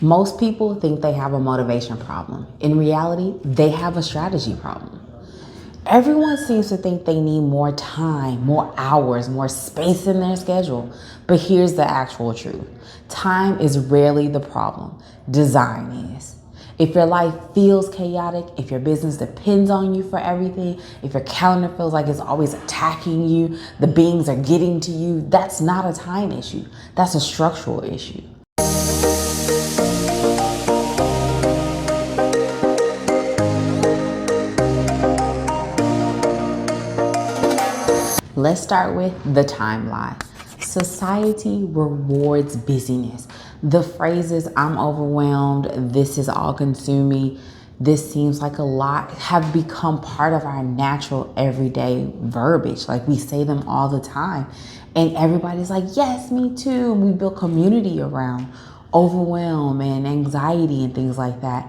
Most people think they have a motivation problem. In reality, they have a strategy problem. Everyone seems to think they need more time, more hours, more space in their schedule. But here's the actual truth. Time is rarely the problem. Design is. If your life feels chaotic, if your business depends on you for everything, if your calendar feels like it's always attacking you, the beings are getting to you, that's not a time issue. That's a structural issue. Let's start with the timeline. Society rewards busyness. The phrases, I'm overwhelmed, this is all consuming, this seems like a lot, have become part of our natural everyday verbiage. Like we say them all the time. And everybody's like, yes, me too. And we build community around overwhelm and anxiety and things like that.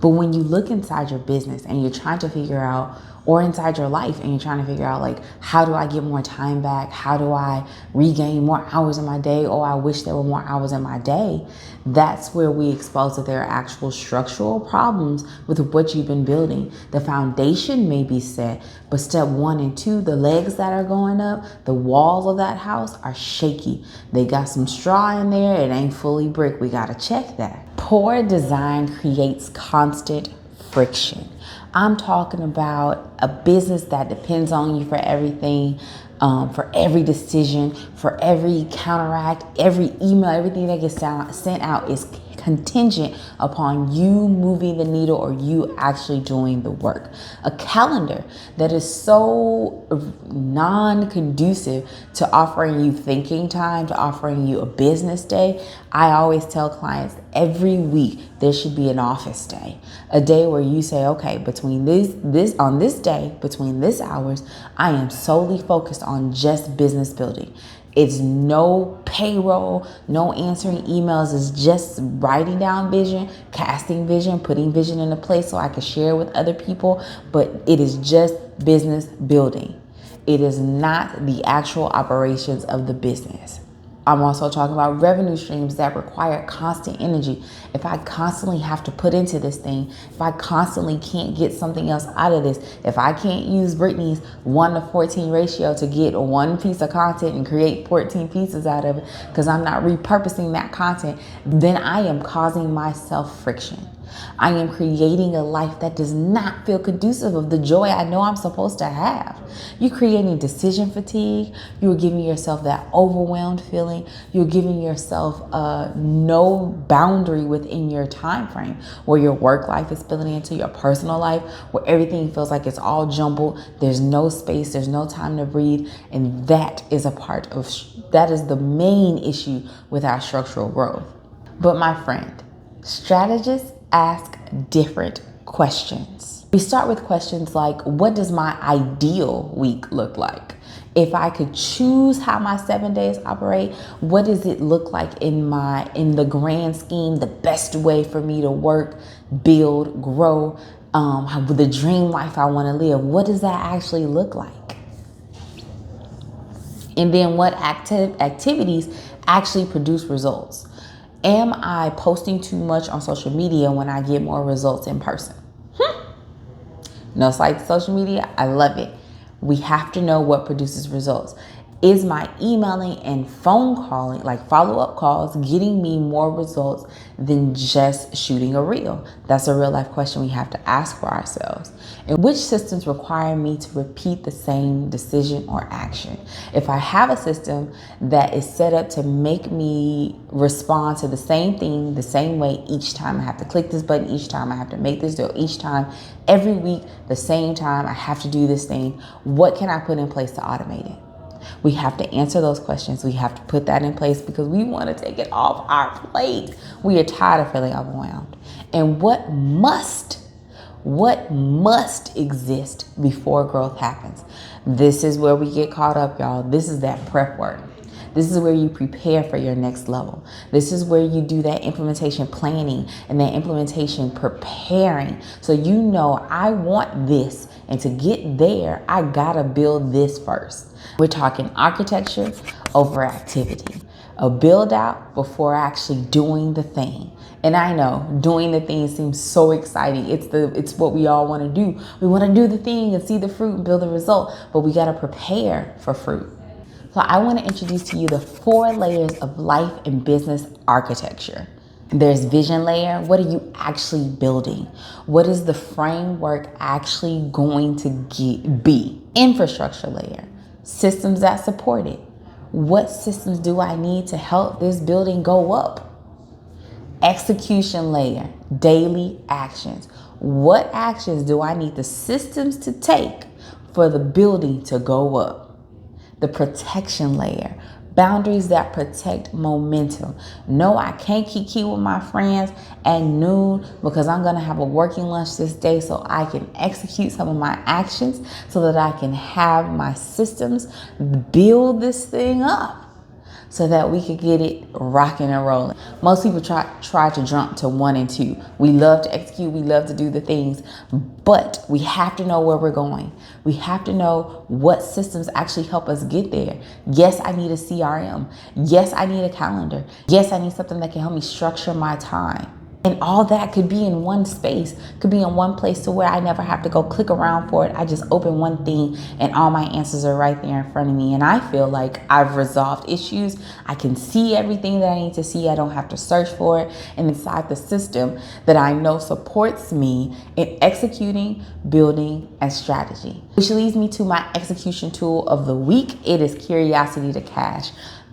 But when you look inside your business and you're trying to figure out, or inside your life and you're trying to figure out like, how do I get more time back? How do I regain more hours in my day? Oh, I wish there were more hours in my day. That's where we expose that there are actual structural problems with what you've been building. The foundation may be set, but step 1 and 2, the legs that are going up, the walls of that house are shaky. They got some straw in there. It ain't fully brick. We got to check that. Poor design creates constant friction. I'm talking about a business that depends on you for everything, for every decision, for every counteract, every email, everything that gets sent out is contingent upon you moving the needle or you actually doing the work. A calendar that is so non-conducive to offering you thinking time, to offering you a business day. I always tell clients every week there should be an office day, a day where you say, okay, between on this day, between this hours, I am solely focused on just business building. It's no payroll, no answering emails. It's just writing down vision, casting vision, putting vision into place so I can share with other people. But it is just business building. It is not the actual operations of the business. I'm also talking about revenue streams that require constant energy. If I constantly have to put into this thing, if I constantly can't get something else out of this, if I can't use Brittany's 1:14 ratio to get one piece of content and create 14 pieces out of it because I'm not repurposing that content, then I am causing myself friction. I am creating a life that does not feel conducive of the joy I know I'm supposed to have. You're creating decision fatigue. You're giving yourself that overwhelmed feeling. You're giving yourself no boundary within your time frame where your work life is spilling into your personal life, where everything feels like it's all jumbled. There's no space. There's no time to breathe. And that is that is the main issue with our structural growth. But my friend, strategists ask different questions. We start with questions like, what does my ideal week look like? If I could choose how my 7 days operate, what does it look like in the grand scheme, the best way for me to work, build, grow, the dream life I want to live? What does that actually look like? And then what activities actually produce results? Am I posting too much on social media when I get more results in person? No, it's like social media. I love it. We have to know what produces results. Is my emailing and phone calling, like follow-up calls, getting me more results than just shooting a reel? That's a real life question we have to ask for ourselves. And which systems require me to repeat the same decision or action? If I have a system that is set up to make me respond to the same thing the same way each time I have to click this button, each time I have to make this deal, each time, every week, the same time I have to do this thing, what can I put in place to automate it? We have to answer those questions. We have to put that in place because we want to take it off our plate. We are tired of feeling overwhelmed. And what must exist before growth happens? This is where we get caught up, y'all. This is that prep work. This is where you prepare for your next level. This is where you do that implementation planning and that implementation preparing. So you know, I want this. And to get there, I gotta build this first. We're talking architecture over activity. a build out before actually doing the thing. And I know doing the thing seems so exciting. It's what we all want to do. We want to do the thing and see the fruit and build the result, but we got to prepare for fruit. So I want to introduce to you the 4 layers of life and business architecture. There's vision layer. What are you actually building? What is the framework actually going to be? Infrastructure layer. Systems that support it. What systems do I need to help this building go up? Execution layer. Daily actions. What actions do I need the systems to take for the building to go up? The protection layer, boundaries that protect momentum. No, I can't kiki with my friends at noon because I'm going to have a working lunch this day so I can execute some of my actions so that I can have my systems build this thing up so that we could get it rocking and rolling. Most people try to jump to 1 and 2. We love to execute, we love to do the things, but we have to know where we're going. We have to know what systems actually help us get there. Yes, I need a CRM. Yes, I need a calendar. Yes, I need something that can help me structure my time. And all that could be in one space, could be in one place to where I never have to go click around for it. I just open one thing and all my answers are right there in front of me. And I feel like I've resolved issues. I can see everything that I need to see. I don't have to search for it. And inside the system that I know supports me in executing, building, and strategy. Which leads me to my execution tool of the week. It is Curiosity to Cash.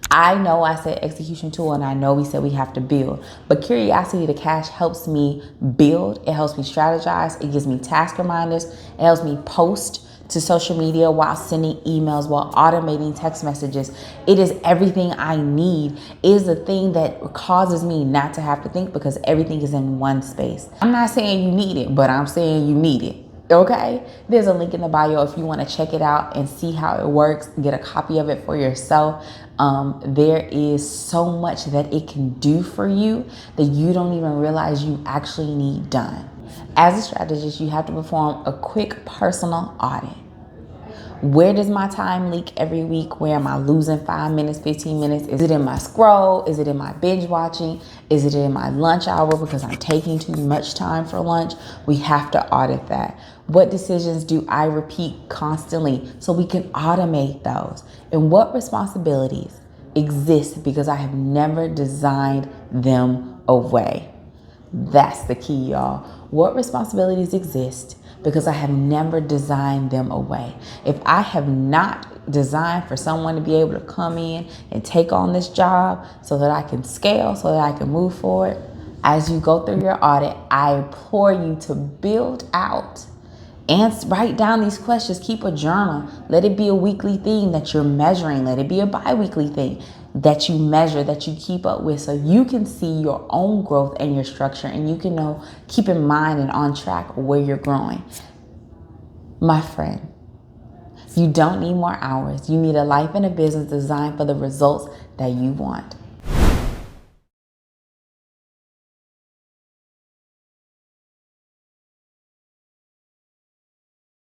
I know I said execution tool and I know we said we have to build, but Curiosity to Cash helps me build. It helps me strategize. It gives me task reminders. It helps me post to social media while sending emails, while automating text messages. It is everything I need. It is the thing that causes me not to have to think because everything is in one space. I'm not saying you need it, but I'm saying you need it. Okay, there's a link in the bio if you want to check it out and see how it works, get a copy of it for yourself. There is so much that it can do for you that you don't even realize you actually need done. As a strategist, you have to perform a quick personal audit. Where does my time leak every week? Where am I losing 5 minutes, 15 minutes? Is it in my scroll? Is it in my binge watching? Is it in my lunch hour because I'm taking too much time for lunch? We have to audit that. What decisions do I repeat constantly so we can automate those? And what responsibilities exist because I have never designed them away? That's the key, y'all. What responsibilities exist because I have never designed them away? If I have not designed for someone to be able to come in and take on this job so that I can scale, so that I can move forward, as you go through your audit, I implore you to build out and write down these questions. Keep a journal. Let it be a weekly thing that you're measuring. Let it be a bi-weekly thing that you measure, that you keep up with, so you can see your own growth and your structure, and you can know, keep in mind and on track where you're growing. My friend, you don't need more hours. You need a life and a business designed for the results that you want.